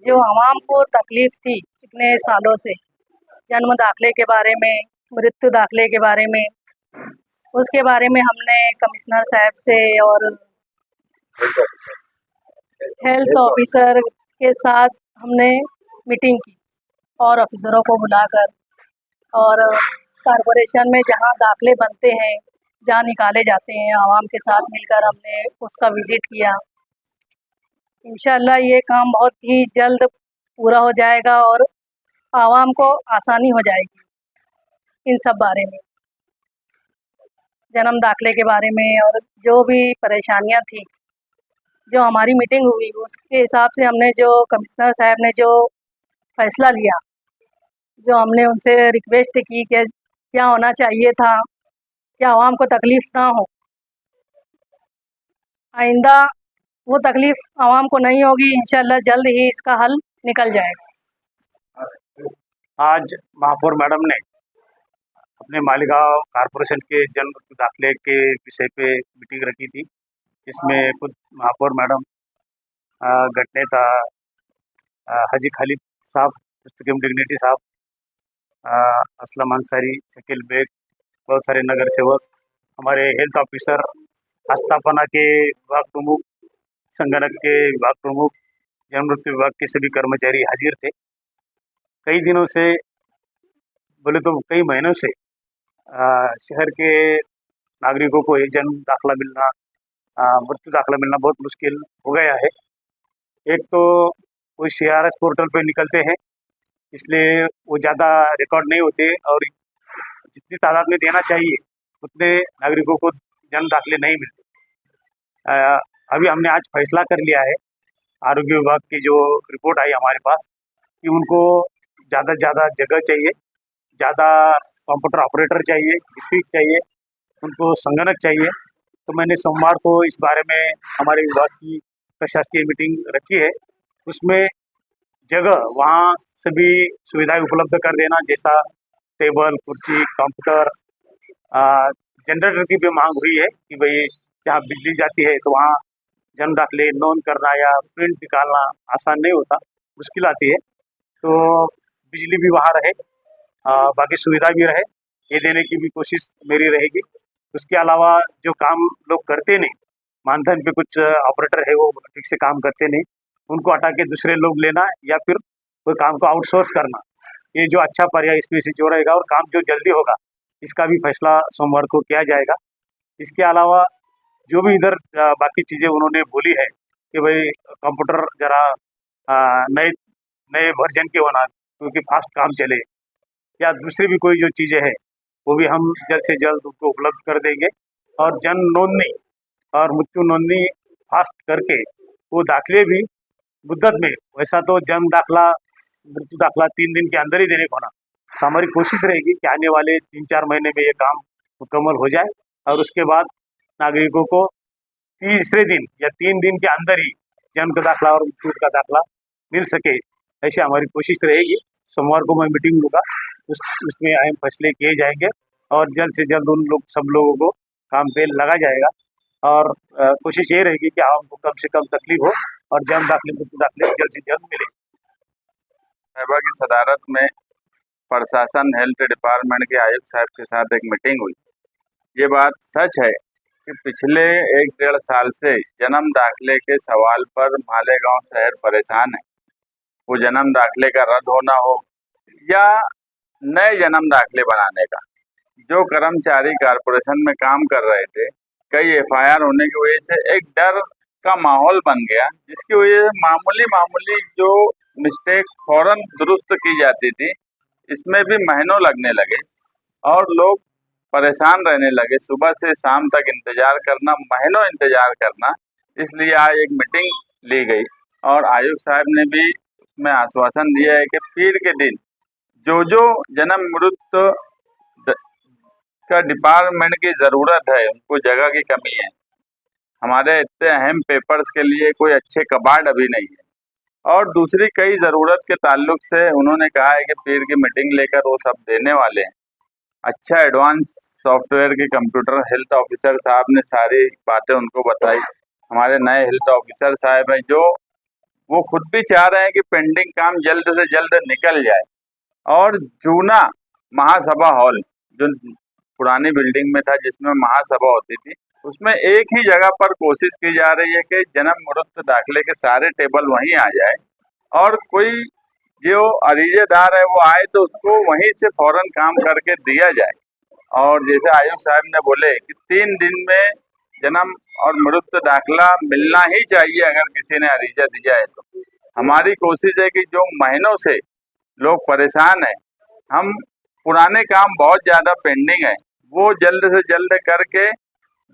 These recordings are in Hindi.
जो आवाम को तकलीफ थी इतने सालों से, जन्म दाखिले के बारे में, मृत्यु दाखिले के बारे में, उसके बारे में हमने कमिश्नर साहब से और हेल्थ ऑफिसर के साथ हमने मीटिंग की और ऑफिसरों को बुलाकर, और कॉरपोरेशन में जहाँ दाखिले बनते हैं, जहाँ निकाले जाते हैं, आवाम के साथ मिलकर हमने उसका विज़िट किया। इंशाअल्लाह ये काम बहुत ही जल्द पूरा हो जाएगा और आवाम को आसानी हो जाएगी इन सब बारे में, जन्म दाखिले के बारे में, और जो भी परेशानियां थी जो हमारी मीटिंग हुई उसके हिसाब से हमने जो कमिश्नर साहब ने जो फैसला लिया, जो हमने उनसे रिक्वेस्ट की कि क्या होना चाहिए था, क्या आवाम को तकलीफ़ ना हो, आइंदा वो तकलीफ़ आवाम को नहीं होगी। इंशाअल्लाह जल्द ही इसका हल निकल जाएगा। आज महापौर मैडम ने अपने मालेगांव कॉरपोरेशन के जन्म दाखिले के विषय पे मीटिंग रखी थी। इसमें खुद महापौर मैडम, गट नेता हाजी खालिद साहब, मुस्तकीम डिग्निटी साहब, असलम अंसारी, शकील बेग, बहुत सारे नगर सेवक, हमारे हेल्थ ऑफिसर, आस्थापना के विभाग प्रमुख, संगणक के विभाग प्रमुख, जन्म मृत्यु विभाग के सभी कर्मचारी हाजिर थे। कई दिनों से, बोले तो कई महीनों से शहर के नागरिकों को एक जन्म दाखिला मिलना, मृत्यु दाखिला मिलना बहुत मुश्किल हो गया है। एक तो कोई CRS पोर्टल पे निकलते हैं, इसलिए वो ज़्यादा रिकॉर्ड नहीं होते और जितनी तादाद में देना चाहिए उतने नागरिकों को जन्म दाखिले नहीं मिलते। अभी हमने आज फैसला कर लिया है, आरोग्य विभाग की जो रिपोर्ट आई हमारे पास, कि उनको ज़्यादा से ज़्यादा जगह चाहिए, ज़्यादा कंप्यूटर ऑपरेटर चाहिए, स्पीक चाहिए, उनको संगणक चाहिए। तो मैंने सोमवार को इस बारे में हमारे विभाग की प्रशासकीय मीटिंग रखी है। उसमें जगह वहाँ सभी सुविधाएं उपलब्ध कर देना, जैसा टेबल, कुर्सी, कंप्यूटर, जनरेटर की भी मांग हुई है कि भाई जहाँ बिजली जाती है तो वहाँ जन्म दाखिले नोन करना या प्रिंट निकालना आसान नहीं होता, मुश्किल आती है। तो बिजली भी वहाँ रहे, बाकी सुविधा भी रहे, ये देने की भी कोशिश मेरी रहेगी। उसके अलावा जो काम लोग करते नहीं, मानधन पे कुछ ऑपरेटर है वो ठीक से काम करते नहीं, उनको हटा के दूसरे लोग लेना या फिर कोई काम को आउटसोर्स करना, ये जो अच्छा पर्याय इसमें से जो रहेगा और काम जो जल्दी होगा, इसका भी फैसला सोमवार को किया जाएगा। इसके अलावा जो भी इधर बाकी चीज़ें उन्होंने बोली है कि भाई कंप्यूटर ज़रा नए नए वर्जन के होना, क्योंकि फास्ट काम चले, या दूसरी भी कोई जो चीज़ें हैं वो भी हम जल्द से जल्द उनको उपलब्ध कर देंगे। और जन्म नोंदनी और मृत्यु नोंदनी फास्ट करके वो दाखिले भी मुद्दत में, वैसा तो जन्म दाखिला मृत्यु दाखिला 3 दिन के अंदर ही देने को ना, तो हमारी कोशिश रहेगी कि आने वाले 3-4 महीने में ये काम मुकम्मल हो जाए और उसके बाद नागरिकों को तीसरे दिन या 3 दिन के अंदर ही जन्म का दाखिला और मृत्यु का दाखिला मिल सके, ऐसी हमारी कोशिश रहेगी। सोमवार को मैं मीटिंग लूँगा, उसमें अहम फैसले किए जाएंगे और जल्द से जल्द उन लोग सब लोगों को काम पे लगा जाएगा। और कोशिश ये रहेगी कि आवाम को कम से कम तकलीफ हो और जन्म दाखिले मृत्यु दाखिले जल्द से जल्द मिले। साहिबा की सदारत में प्रशासन हेल्थ डिपार्टमेंट के आयुक्त साहब के साथ एक मीटिंग हुई। ये बात सच है कि पिछले 1-1.5 साल से जन्म दाखिले के सवाल पर मालेगांव शहर परेशान है। वो जन्म दाखिले का रद्द होना हो या नए जन्म दाखिले बनाने का, जो कर्मचारी कॉरपोरेशन में काम कर रहे थे, कई FIR होने की वजह से एक डर का माहौल बन गया, जिसकी वजह से मामूली जो मिस्टेक फौरन दुरुस्त की जाती थी, इसमें भी महीनों लगने लगे और लोग परेशान रहने लगे। सुबह से शाम तक इंतजार करना, महीनों इंतजार करना। इसलिए आज एक मीटिंग ली गई और आयुक्त साहब ने भी उसमें आश्वासन दिया है कि पीर के दिन जो जन्म मृत्यु का डिपार्टमेंट की ज़रूरत है, उनको जगह की कमी है, हमारे इतने अहम पेपर्स के लिए कोई अच्छे कबाड़ अभी नहीं है, और दूसरी कई ज़रूरत के ताल्लुक से उन्होंने कहा है कि पीर की मीटिंग लेकर वो सब देने वाले हैं। अच्छा एडवांस सॉफ्टवेयर के कंप्यूटर हेल्थ ऑफिसर साहब ने सारी बातें उनको बताई। हमारे नए हेल्थ ऑफिसर साहब हैं जो वो खुद भी चाह रहे हैं कि पेंडिंग काम जल्द से जल्द निकल जाए और जूना महासभा हॉल जो पुरानी बिल्डिंग में था जिसमें महासभा होती थी, उसमें एक ही जगह पर कोशिश की जा रही है कि जन्म मृत्यु दाखिले के सारे टेबल वहीं आ जाए और कोई जो अरीजेदार है वो आए तो उसको वहीं से फौरन काम करके दिया जाए। और जैसे आयुक्त साहब ने बोले कि 3 दिन में जन्म और मृत्यु दाखिला मिलना ही चाहिए अगर किसी ने अरीजा दिया है तो। हमारी कोशिश है कि जो महीनों से लोग परेशान हैं, हम पुराने काम बहुत ज़्यादा पेंडिंग है वो जल्द से जल्द करके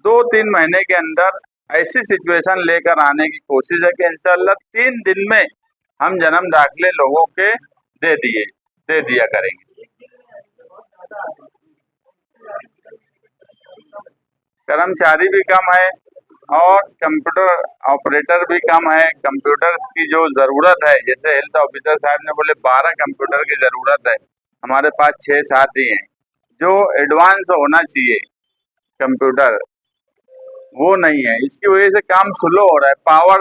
2-3 महीने के अंदर ऐसी सिचुएशन लेकर आने की कोशिश है कि इंशाल्लाह 3 दिन में हम जन्म दाखिले लोगों के दे दिया करेंगे। कर्मचारी भी कम है और कंप्यूटर ऑपरेटर भी कम है। कंप्यूटर्स की जो ज़रूरत है, जैसे हेल्थ ऑफिसर साहब ने बोले 12 कंप्यूटर की ज़रूरत है, हमारे पास 6-7 ही हैं। जो एडवांस होना चाहिए कंप्यूटर वो नहीं है, इसकी वजह से काम स्लो हो रहा है।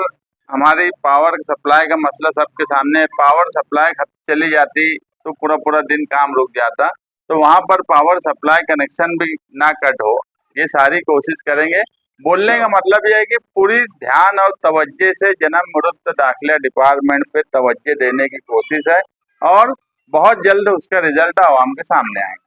हमारी पावर सप्लाई का मसला सबके सामने है। पावर सप्लाई चली जाती तो पूरा दिन काम रुक जाता, तो वहाँ पर पावर सप्लाई कनेक्शन भी ना कट हो, ये सारी कोशिश करेंगे। बोलने का मतलब यह है कि पूरी ध्यान और तवज्जो से जन्म मृत्यु दाखिला डिपार्टमेंट पे तवज्जो देने की कोशिश है और बहुत जल्द उसका रिजल्ट आवाम के सामने आएगा।